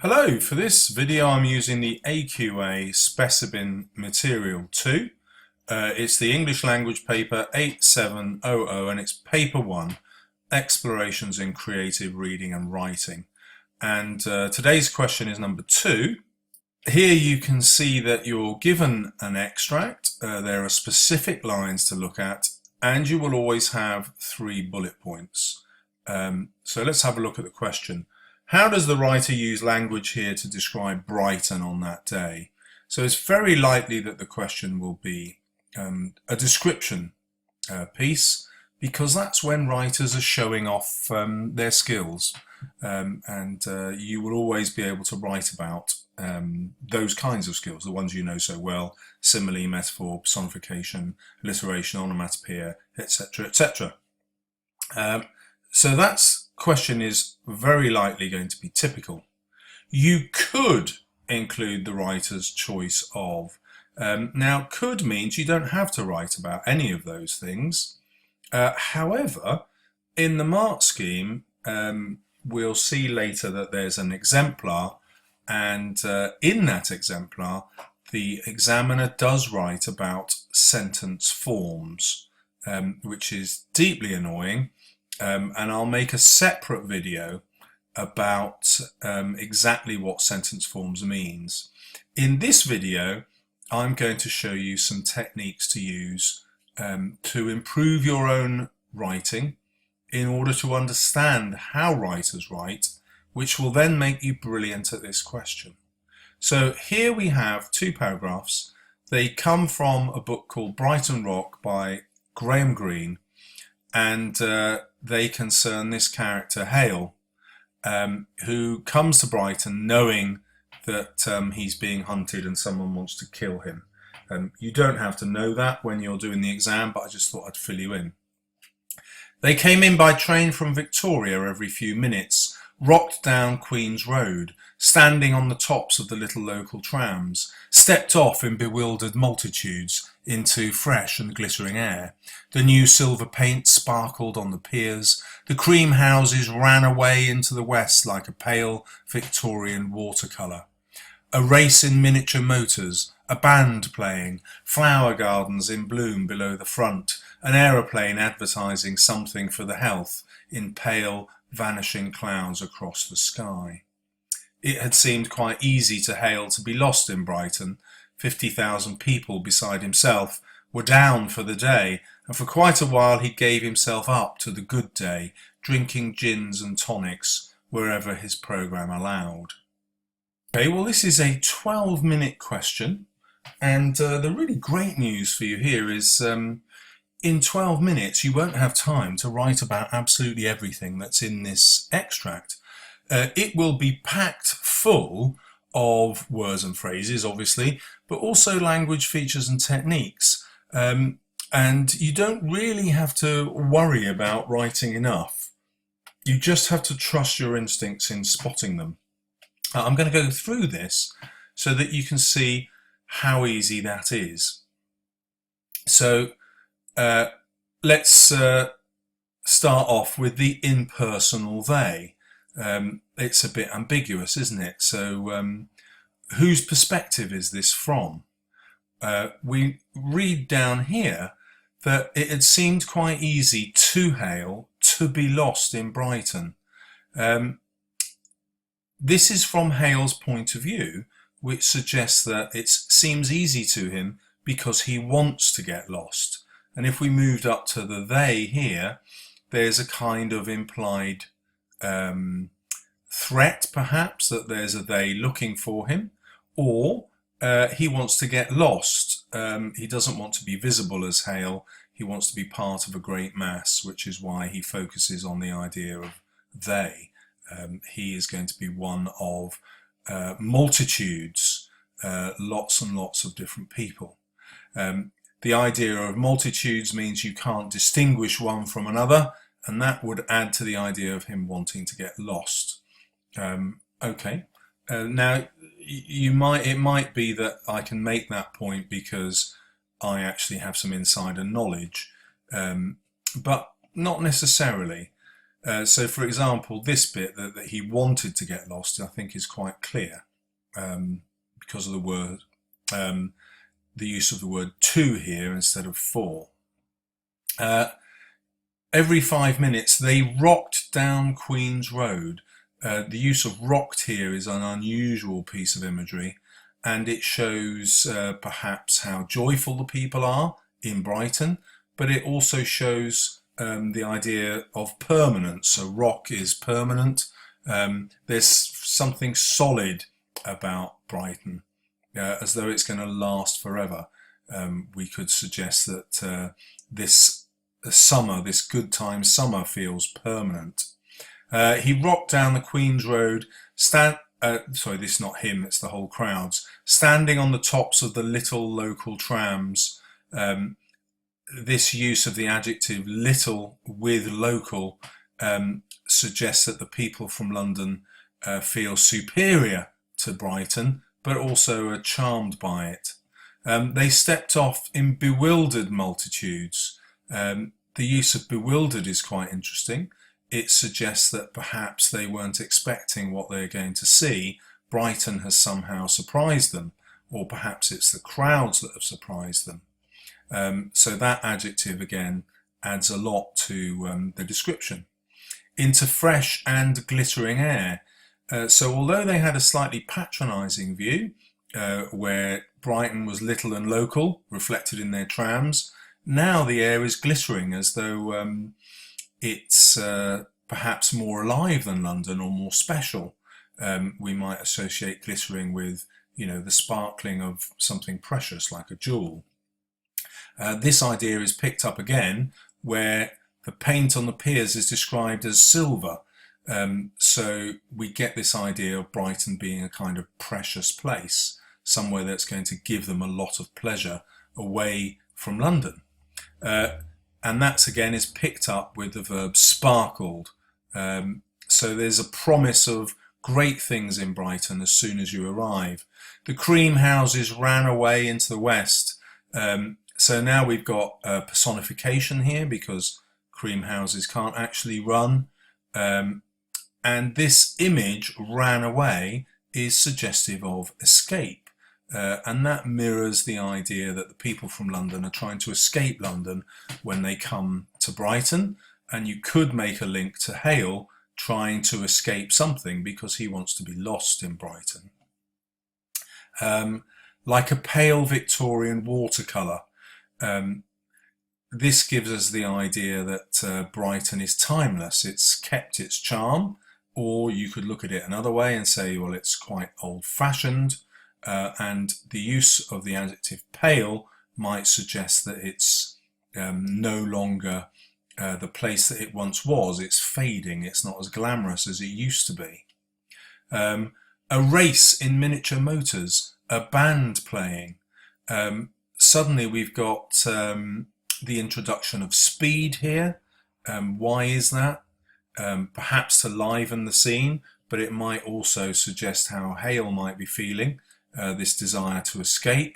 Hello, for this video I'm using the AQA Specimen Material 2. It's the English language paper 8700 and it's paper 1, Explorations in Creative Reading and Writing. And today's question is number 2. Here you can see that you're given an extract, there are specific lines to look at, and you will always have 3 bullet points. So let's have a look at the question. How does the writer use language here to describe Brighton on that day? So it's very likely that the question will be a description piece, because that's when writers are showing off their skills, and you will always be able to write about those kinds of skills, the ones you know so well: simile, metaphor, personification, alliteration, onomatopoeia, etc., etc. So that's question is very likely going to be typical. You could include the writer's choice of. Now, could means you don't have to write about any of those things. However, in the mark scheme, we'll see later that there's an exemplar, and in that exemplar, the examiner does write about sentence forms, which is deeply annoying. And I'll make a separate video about exactly what sentence forms means. In this video, I'm going to show you some techniques to use to improve your own writing in order to understand how writers write, which will then make you brilliant at this question. So here we have 2 paragraphs. They come from a book called Brighton Rock by Graham Greene, and they concern this character Hale, who comes to Brighton knowing that he's being hunted and someone wants to kill him. You don't have to know that when you're doing the exam, but I just thought I'd fill you in. They came in by train from Victoria every few minutes, rocked down Queen's Road, standing on the tops of the little local trams, stepped off in bewildered multitudes into fresh and glittering air. The new silver paint sparkled on the piers. The cream houses ran away into the west like a pale Victorian watercolour. A race in miniature motors, a band playing, flower gardens in bloom below the front, an aeroplane advertising something for the health in pale, vanishing clouds across the sky. It had seemed quite easy to Hale to be lost in Brighton. 50,000 people beside himself were down for the day, and for quite a while he gave himself up to the good day, drinking gins and tonics wherever his programme allowed. Okay, well, this is a 12-minute question, and the really great news for you here is in 12 minutes you won't have time to write about absolutely everything that's in this extract. It will be packed full of words and phrases, obviously, but also language features and techniques. And you don't really have to worry about writing enough. You just have to trust your instincts in spotting them. I'm going to go through this so that you can see how easy that is. So let's start off with the impersonal they. It's a bit ambiguous, isn't it? So whose perspective is this from? We read down here that it had seemed quite easy to Hale to be lost in Brighton. This is from Hale's point of view, which suggests that it seems easy to him because he wants to get lost. And if we moved up to the they here, there's a kind of implied threat, perhaps, that there's a they looking for him, or he wants to get lost. He doesn't want to be visible as Hale. He wants to be part of a great mass, which is why he focuses on the idea of they. He is going to be one of multitudes, lots and lots of different people. The idea of multitudes means you can't distinguish one from another, and that would add to the idea of him wanting to get lost. Okay. Now, it might be that I can make that point because I actually have some insider knowledge, but not necessarily. So for example, this bit that he wanted to get lost, I think is quite clear, because of the word, the use of the word to here instead of for. Every 5 minutes they rocked down Queen's Road. The use of rocked here is an unusual piece of imagery, and it shows perhaps how joyful the people are in Brighton, but it also shows the idea of permanence. So rock is permanent. There's something solid about Brighton, as though it's going to last forever. We could suggest that this summer, this good time summer, feels permanent. He rocked down the Queen's Road, sorry, this is not him, it's the whole crowds, standing on the tops of the little local trams. This use of the adjective little with local suggests that the people from London feel superior to Brighton, but also are charmed by it. They stepped off in bewildered multitudes. The use of bewildered is quite interesting. It suggests that perhaps they weren't expecting what they're going to see. Brighton has somehow surprised them, or perhaps it's the crowds that have surprised them. So that adjective again adds a lot to the description. Into fresh and glittering air. So although they had a slightly patronising view, where Brighton was little and local, reflected in their trams, now the air is glittering, as though it's perhaps more alive than London, or more special. We might associate glittering with, the sparkling of something precious like a jewel. This idea is picked up again where the paint on the piers is described as silver. So we get this idea of Brighton being a kind of precious place, somewhere that's going to give them a lot of pleasure away from London. And that again is picked up with the verb sparkled. So there's a promise of great things in Brighton as soon as you arrive. The cream houses ran away into the west. So now we've got personification here, because cream houses can't actually run. And this image, ran away, is suggestive of escape. And that mirrors the idea that the people from London are trying to escape London when they come to Brighton. And you could make a link to Hale trying to escape something because he wants to be lost in Brighton. Like a pale Victorian watercolour. This gives us the idea that Brighton is timeless. It's kept its charm, or you could look at it another way and say, well, it's quite old-fashioned, and the use of the adjective pale might suggest that it's no longer the place that it once was. It's fading. It's not as glamorous as it used to be. A race in miniature motors, a band playing. Suddenly we've got the introduction of speed here. Why is that? Perhaps to liven the scene, but it might also suggest how Hale might be feeling, this desire to escape.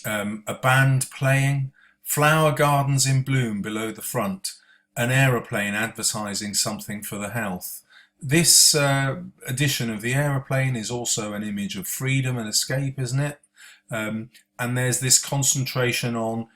A band playing, flower gardens in bloom below the front, an aeroplane advertising something for the health. This edition of the aeroplane is also an image of freedom and escape, isn't it? And there's this concentration on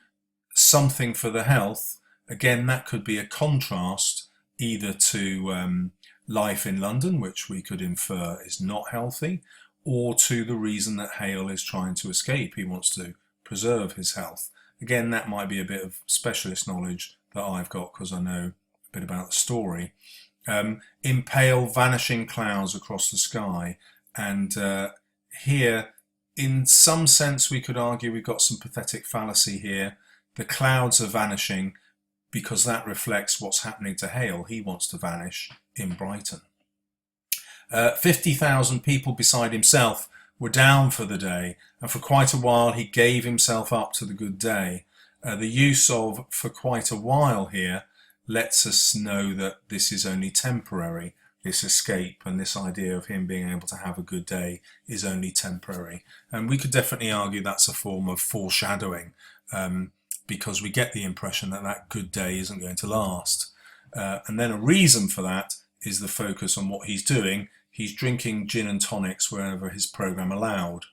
something for the health. Again, that could be a contrast either to life in London, which we could infer is not healthy, or to the reason that Hale is trying to escape. He wants to preserve his health. Again, that might be a bit of specialist knowledge that I've got because I know a bit about the story. In pale vanishing clouds across the sky, and here in some sense we could argue we've got some pathetic fallacy here. The clouds are vanishing because that reflects what's happening to Hale. He wants to vanish in Brighton. 50,000 people beside himself were down for the day, and for quite a while he gave himself up to the good day. The use of for quite a while here lets us know that this is only temporary, this escape, and this idea of him being able to have a good day is only temporary. And we could definitely argue that's a form of foreshadowing, because we get the impression that that good day isn't going to last. And then a reason for that is the focus on what he's doing. He's drinking gin and tonics wherever his program allowed.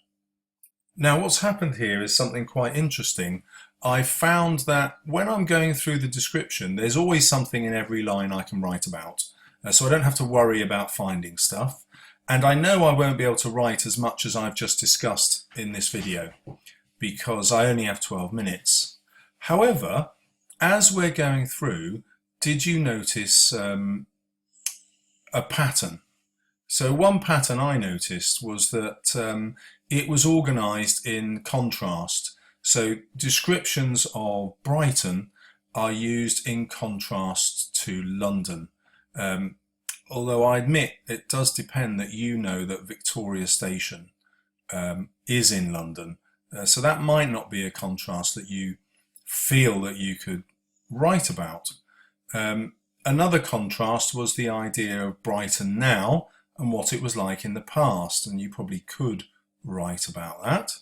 Now, what's happened here is something quite interesting. I found that when I'm going through the description, there's always something in every line I can write about. So I don't have to worry about finding stuff. And I know I won't be able to write as much as I've just discussed in this video because I only have 12 minutes. However, as we're going through, did you notice a pattern? So one pattern I noticed was that it was organised in contrast. So descriptions of Brighton are used in contrast to London. Although I admit it does depend that you know that Victoria Station is in London. So that might not be a contrast that you feel that you could write about. Another contrast was the idea of Brighton now and what it was like in the past, and you probably could write about that.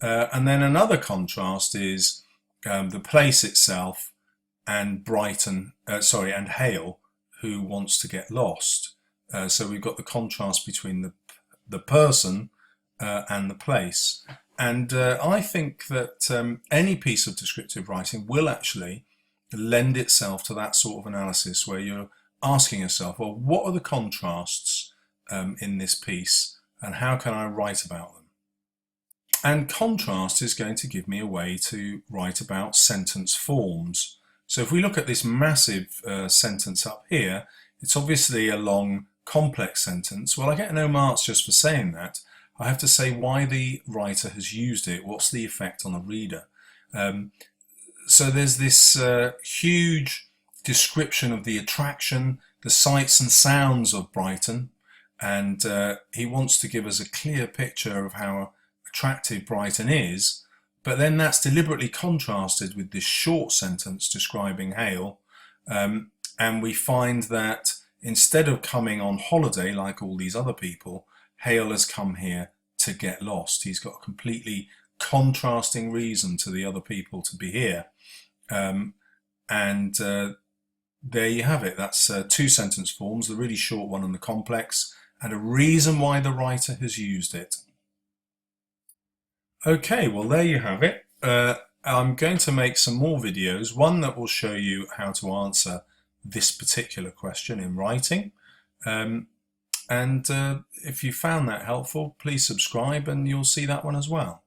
And then another contrast is the place itself and and Hale, who wants to get lost. So we've got the contrast between the person and the place. And I think that any piece of descriptive writing will actually lend itself to that sort of analysis where you're asking yourself, well, what are the contrasts in this piece and how can I write about them? And contrast is going to give me a way to write about sentence forms. So if we look at this massive sentence up here, it's obviously a long, complex sentence. Well, I get no marks just for saying that. I have to say why the writer has used it. What's the effect on the reader? So there's this huge description of the attraction, the sights and sounds of Brighton, and he wants to give us a clear picture of how attractive Brighton is, but then that's deliberately contrasted with this short sentence describing Hale, and we find that instead of coming on holiday like all these other people, Hale has come here to get lost. He's got a completely contrasting reason to the other people to be here. There you have it. That's two sentence forms, the really short one and the complex, and a reason why the writer has used it. Okay, well there you have it. I'm going to make some more videos, one that will show you how to answer this particular question in writing. If you found that helpful, please subscribe and you'll see that one as well.